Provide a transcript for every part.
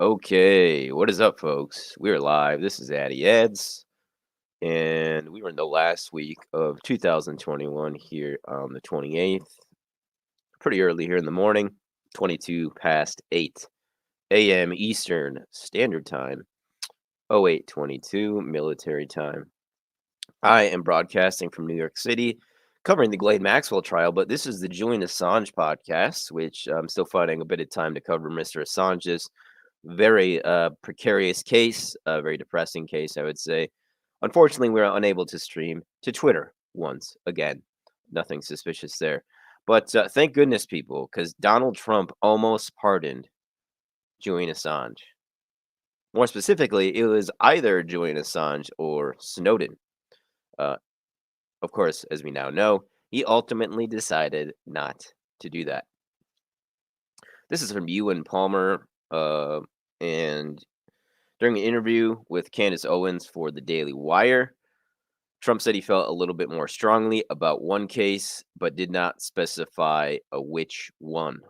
Okay, what is up, folks? We're live. This is Addy Eds, and we were in the last week of 2021 here on the 28th. Pretty early here in the morning, 22 past 8 a.m. Eastern Standard Time, 0822 military time. I am broadcasting from New York City, covering the Ghislaine Maxwell trial, but this is the Julian Assange podcast, which I'm still finding a bit of time to cover Mr. Assange's very precarious case, a very depressing case, I would say. Unfortunately, we are unable to stream to Twitter once again. Nothing suspicious there. But thank goodness, people, because Donald Trump almost pardoned Julian Assange. More specifically, it was either Julian Assange or Snowden. Uh, of course, as we now know, he ultimately decided not to do that. This is from Ewan Palmer, and during an interview with Candace Owens for the Daily Wire, Trump said he felt a little bit more strongly about one case, but did not specify which one.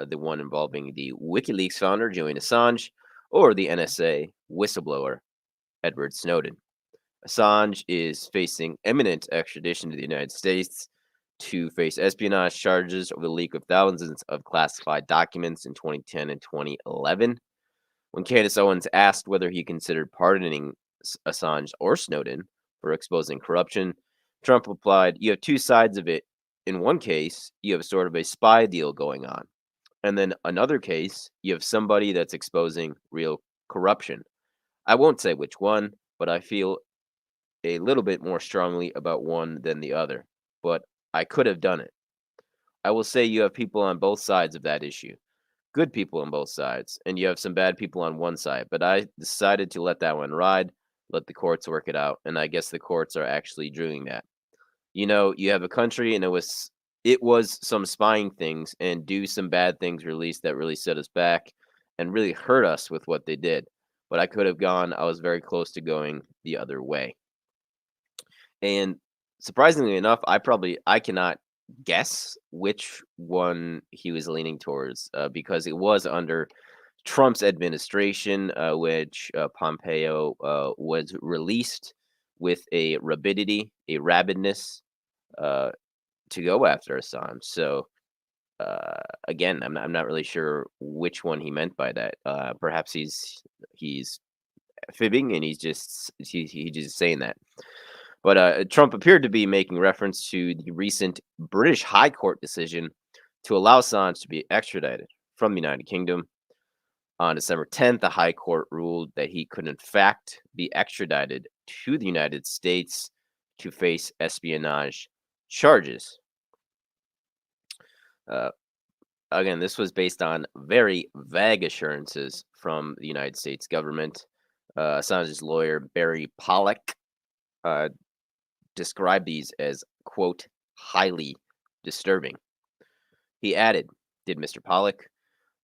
The one involving the WikiLeaks founder, Julian Assange, or the NSA whistleblower, Edward Snowden. Assange is facing imminent extradition to the United States to face espionage charges over the leak of thousands of classified documents in 2010 and 2011. When Candace Owens asked whether he considered pardoning Assange or Snowden for exposing corruption, Trump replied, "You have two sides of it. In one case, you have sort of a spy deal going on. And then another case, you have somebody that's exposing real corruption. I won't say which one, but I feel a little bit more strongly about one than the other. But I could have done it. I will say you have people on both sides of that issue. Good people on both sides, and you have some bad people on one side. But I decided to let that one ride, let the courts work it out, and I guess the courts are actually doing that. You know, you have a country, and it was some spying things and do some bad things released that really set us back and really hurt us with what they did. But I could have gone. I was very close to going the other way. And surprisingly enough, I cannot guess which one he was leaning towards because it was under Trump's administration, which Pompeo was released with a rabidness uh, to go after Assange. So again, I'm not really sure which one he meant by that. Perhaps he's fibbing and he's just saying that. But Trump appeared to be making reference to the recent British High Court decision to allow Assange to be extradited from the United Kingdom. On December 10th, the High Court ruled that he could, in fact, be extradited to the United States to face espionage charges. Uh, Again, this was based on very vague assurances from the United States government. Assange's lawyer, Barry Pollock, uh, described these as, quote, highly disturbing. He added, did Mr. Pollock,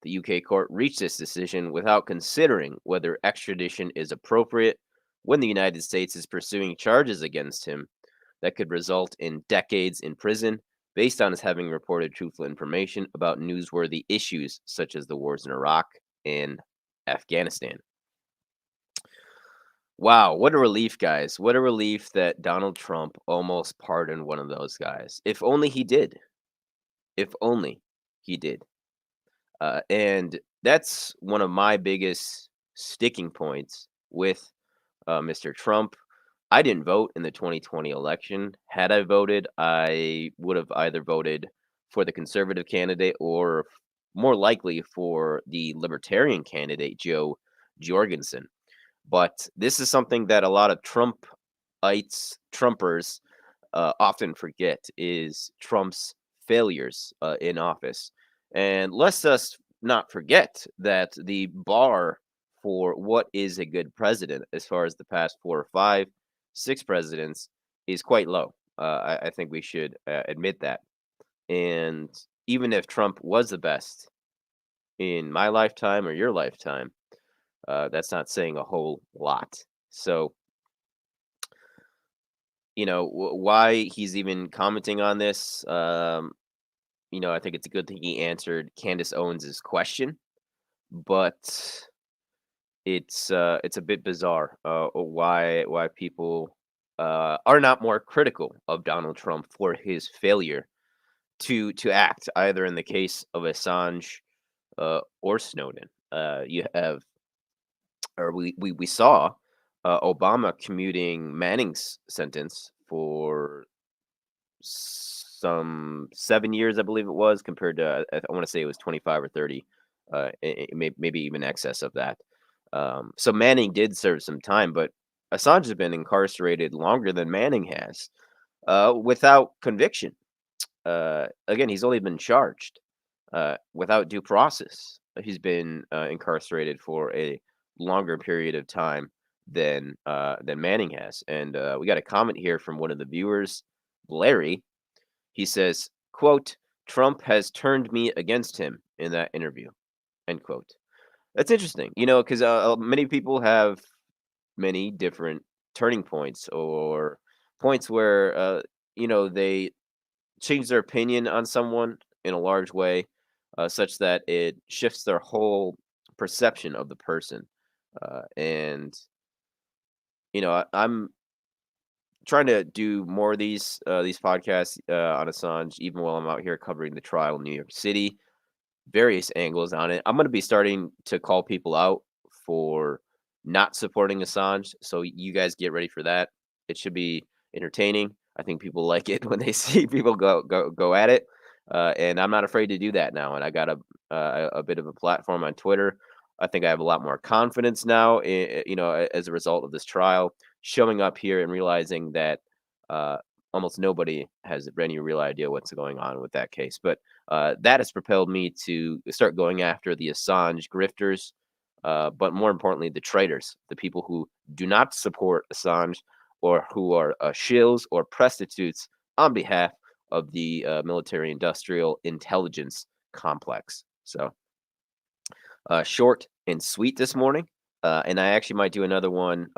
the UK court reached this decision without considering whether extradition is appropriate when the United States is pursuing charges against him that could result in decades in prison based on his having reported truthful information about newsworthy issues such as the wars in Iraq and Afghanistan. Wow, what a relief, guys. What a relief that Donald Trump almost pardoned one of those guys. If only he did. If only he did. And that's one of my biggest sticking points with Mr. Trump. I didn't vote in the 2020 election. Had I voted, I would have either voted for the conservative candidate or more likely for the libertarian candidate, Joe Jorgensen. But this is something that a lot of Trumpers often forget is Trump's failures in office. And let's us not forget that the bar for what is a good president, as far as the past 4 or 5, 6 presidents, is quite low. I think we should admit that. And even if Trump was the best in my lifetime or your lifetime, that's not saying a whole lot. So, why he's even commenting on this, I think it's a good thing he answered Candace Owens's question. But it's a bit bizarre why people are not more critical of Donald Trump for his failure to act either in the case of Assange or Snowden. You have or we saw Obama commuting Manning's sentence for some 7 years, I believe it was, compared to I want to say it was 25 or 30, maybe even excess of that. So Manning did serve some time, but Assange has been incarcerated longer than Manning has, without conviction. Again, he's only been charged without due process. He's been incarcerated for a longer period of time than Manning has. And we got a comment here from one of the viewers, Larry. He says, "quote Trump has turned me against him in that interview." End quote. That's interesting, because many people have many different turning points or points where they change their opinion on someone in a large way, such that it shifts their whole perception of the person. And I'm trying to do more of these podcasts on Assange, even while I'm out here covering the trial in New York City, various angles on it. I'm going to be starting to call people out for not supporting Assange, so you guys get ready for that. It should be entertaining. I think people like it when they see people go at it, and I'm not afraid to do that now. And I got a bit of a platform on Twitter. I think I have a lot more confidence now, as a result of this trial, showing up here and realizing that uh, almost nobody has any real idea what's going on with that case. But that has propelled me to start going after the Assange grifters, but more importantly, the traitors, the people who do not support Assange or who are shills or prostitutes on behalf of the military industrial intelligence complex. So, short and sweet this morning. And I actually might do another one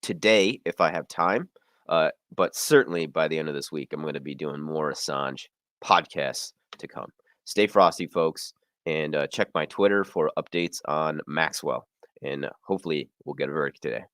today if I have time. But certainly by the end of this week, I'm going to be doing more Assange podcasts to come. Stay frosty, folks, and check my Twitter for updates on Maxwell. And hopefully, we'll get a verdict today.